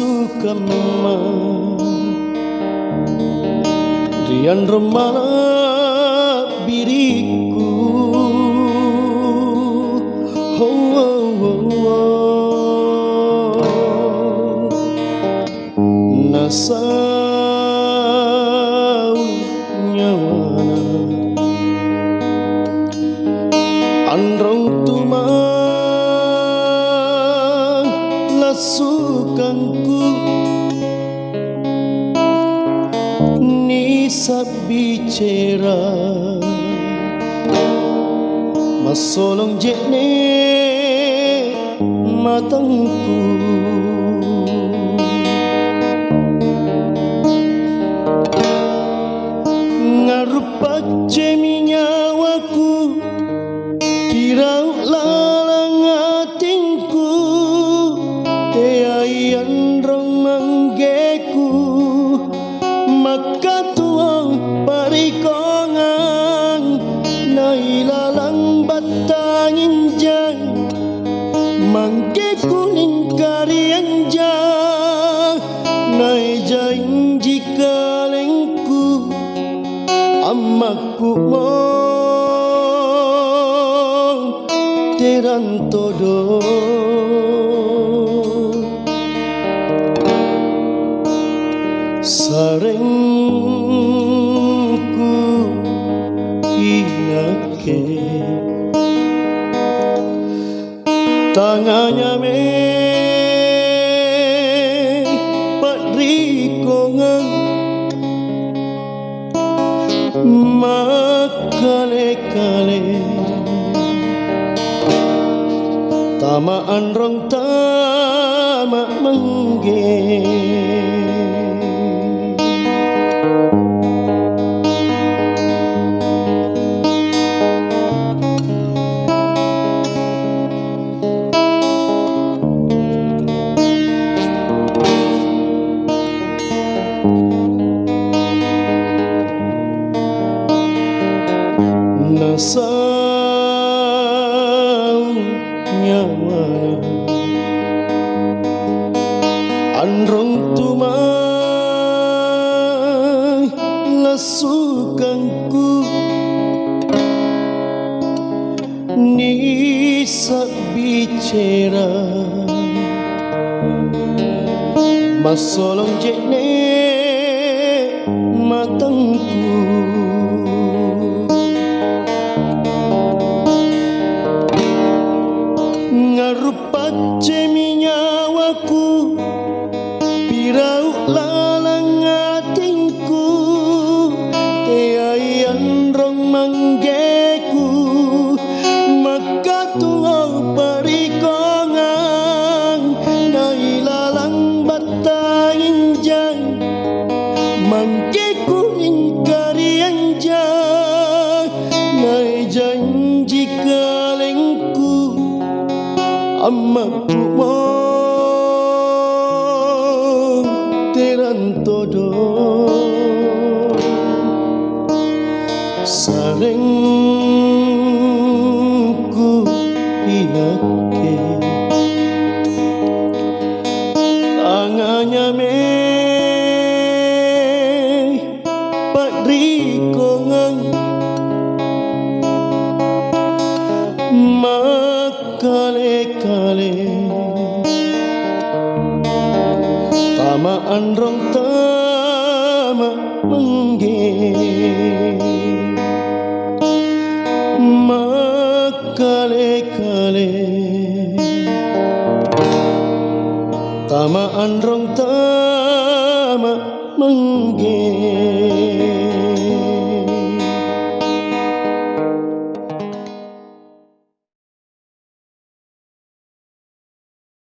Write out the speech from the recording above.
suka memang rian remala biriku. Oh, oh, oh, oh. Nasau nyawana androng tumang lasukanku nisab bicara masolong jekne matangku ngarupa ceminyawaku kirau lalang atinku teayan rong manggeku maka tuang parikongan nailalang batangin jang mangke kuning karian jang nai janji kalengku amaku mon teran todo sarengku inake tangannya me padrikongan makale-kale tamaan rong tama mengge nasau nyawana androng tumai lasukanku nisa bicara masolong jekne matangku ngarupa ceminyawaku pirau lalang atinku teayan rong manggeku maka tuang parikongan nailalang batangin jang mangke kuning karian jang nai janji kalengku amaku mon teran todo sarengku inake tangannya me padrikongan makale-kale tamaan rong tama mengge